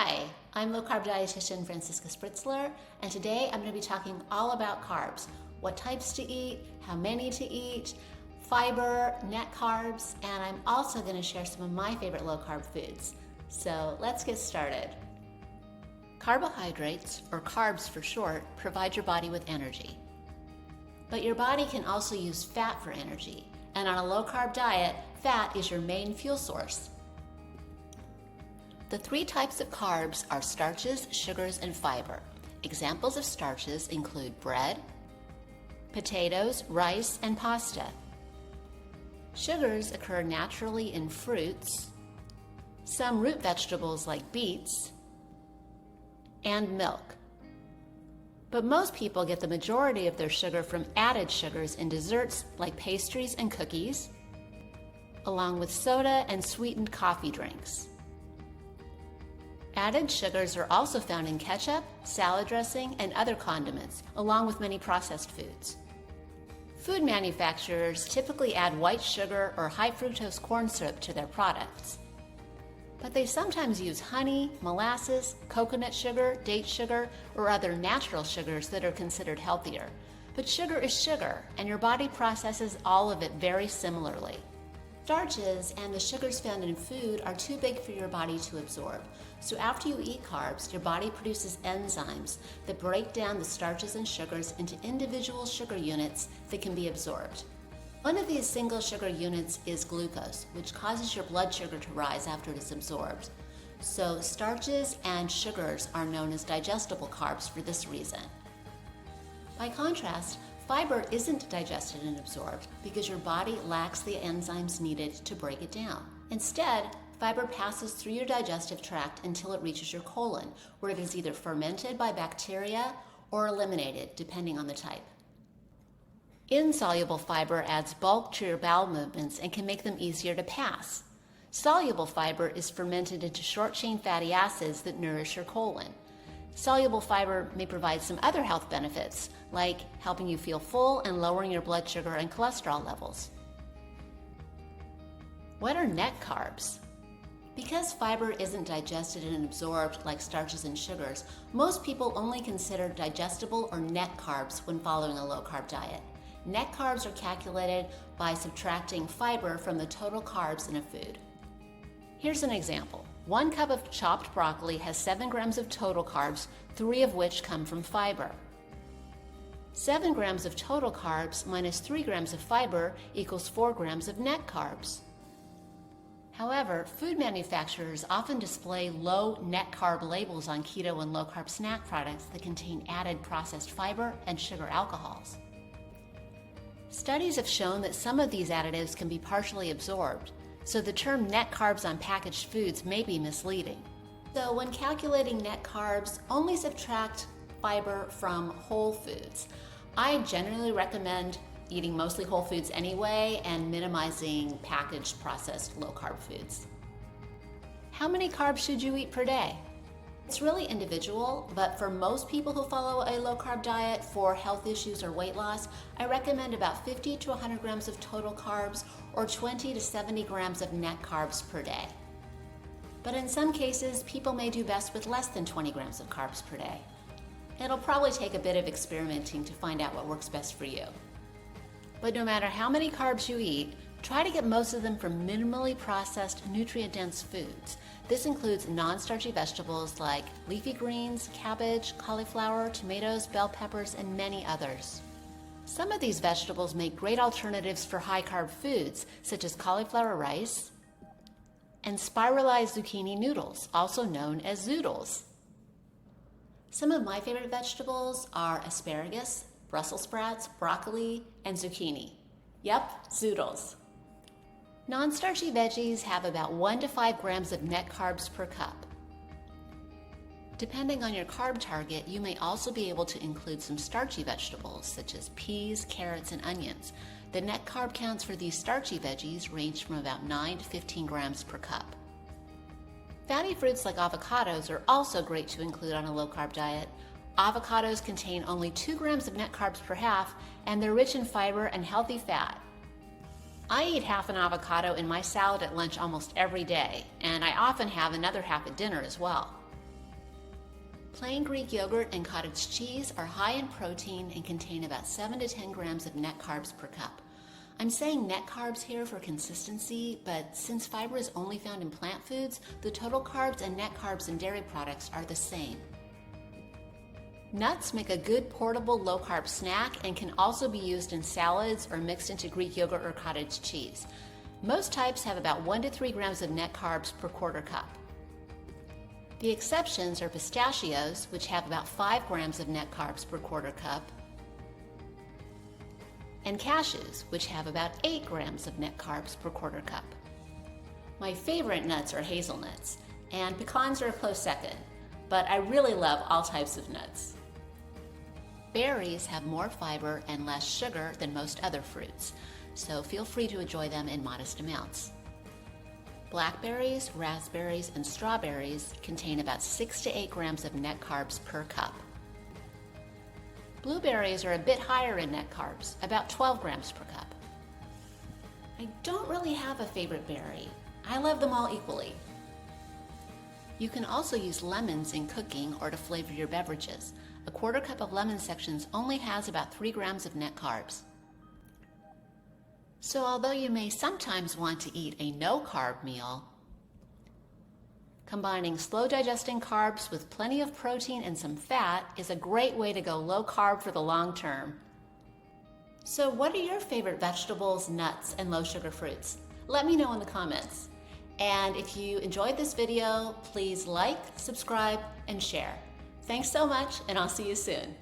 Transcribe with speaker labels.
Speaker 1: Hi, I'm low-carb dietitian Franziska, and today I'm going to be talking all about carbs, what types to eat, how many to eat, fiber, net carbs, and I'm also going to share some of my favorite low-carb foods. So let's get started. Carbohydrates, or carbs for short, provide your body with energy. But your body can also use fat for energy, and on a low-carb diet, fat is your main fuel source. The three types of carbs are starches, sugars, and fiber. Examples of starches include bread, potatoes, rice, and pasta. Sugars occur naturally in fruits, some root vegetables like beets, and milk. But most people get the majority of their sugar from added sugars in desserts like pastries and cookies, along with soda and sweetened coffee drinks. Added sugars are also found in ketchup, salad dressing, and other condiments, along with many processed foods. Food manufacturers typically add white sugar or high fructose corn syrup to their products. But they sometimes use honey, molasses, coconut sugar, date sugar, or other natural sugars that are considered healthier. But sugar is sugar, and your body processes all of it very similarly. Starches and the sugars found in food are too big for your body to absorb. So after you eat carbs, your body produces enzymes that break down the starches and sugars into individual sugar units that can be absorbed. One of these single sugar units is glucose, which causes your blood sugar to rise after it is absorbed. So starches and sugars are known as digestible carbs for this reason. By contrast, fiber isn't digested and absorbed because your body lacks the enzymes needed to break it down. Instead, fiber passes through your digestive tract until it reaches your colon, where it is either fermented by bacteria or eliminated, depending on the type. Insoluble fiber adds bulk to your bowel movements and can make them easier to pass. Soluble fiber is fermented into short-chain fatty acids that nourish your colon. Soluble fiber may provide some other health benefits, like helping you feel full and lowering your blood sugar and cholesterol levels. What are net carbs? Because fiber isn't digested and absorbed like starches and sugars, most people only consider digestible or net carbs when following a low-carb diet. Net carbs are calculated by subtracting fiber from the total carbs in a food. Here's an example. 1 cup of chopped broccoli has 7 grams of total carbs, 3 of which come from fiber. 7 grams of total carbs minus 3 grams of fiber equals 4 grams of net carbs. However, food manufacturers often display low net carb labels on keto and low-carb snack products that contain added processed fiber and sugar alcohols. Studies have shown that some of these additives can be partially absorbed, so the term net carbs on packaged foods may be misleading. So when calculating net carbs, only subtract fiber from whole foods. I generally recommend eating mostly whole foods anyway and minimizing packaged processed low-carb foods. How many carbs should you eat per day? It's really individual, but for most people who follow a low-carb diet for health issues or weight loss, I recommend about 50 to 100 grams of total carbs or 20 to 70 grams of net carbs per day. But in some cases, people may do best with less than 20 grams of carbs per day. It'll probably take a bit of experimenting to find out what works best for you. But no matter how many carbs you eat, try to get most of them from minimally processed, nutrient-dense foods. This includes non-starchy vegetables like leafy greens, cabbage, cauliflower, tomatoes, bell peppers, and many others. Some of these vegetables make great alternatives for high-carb foods, such as cauliflower rice and spiralized zucchini noodles, also known as zoodles. Some of my favorite vegetables are asparagus, Brussels sprouts, broccoli, and zucchini. Yep, zoodles. Non-starchy veggies have about 1 to 5 grams of net carbs per cup. Depending on your carb target, you may also be able to include some starchy vegetables, such as peas, carrots, and onions. The net carb counts for these starchy veggies range from about 9 to 15 grams per cup. Fatty fruits like avocados are also great to include on a low-carb diet. Avocados contain only 2 grams of net carbs per half, and they're rich in fiber and healthy fat. I eat half an avocado in my salad at lunch almost every day, and I often have another half at dinner as well. Plain Greek yogurt and cottage cheese are high in protein and contain about 7 to 10 grams of net carbs per cup. I'm saying net carbs here for consistency, but since fiber is only found in plant foods, the total carbs and net carbs in dairy products are the same. Nuts make a good portable low-carb snack and can also be used in salads or mixed into Greek yogurt or cottage cheese. Most types have about 1 to 3 grams of net carbs per quarter cup. The exceptions are pistachios, which have about 5 grams of net carbs per quarter cup, and cashews, which have about 8 grams of net carbs per quarter cup. My favorite nuts are hazelnuts, and pecans are a close second, but I really love all types of nuts. Berries have more fiber and less sugar than most other fruits, so feel free to enjoy them in modest amounts. Blackberries, raspberries, and strawberries contain about 6 to 8 grams of net carbs per cup. Blueberries are a bit higher in net carbs, about 12 grams per cup. I don't really have a favorite berry. I love them all equally. You can also use lemons in cooking or to flavor your beverages. A quarter cup of lemon sections only has about 3 grams of net carbs. So although you may sometimes want to eat a no-carb meal, combining slow-digesting carbs with plenty of protein and some fat is a great way to go low-carb for the long term. So what are your favorite vegetables, nuts, and low-sugar fruits? Let me know in the comments. And if you enjoyed this video, please like, subscribe, and share. Thanks so much, and I'll see you soon.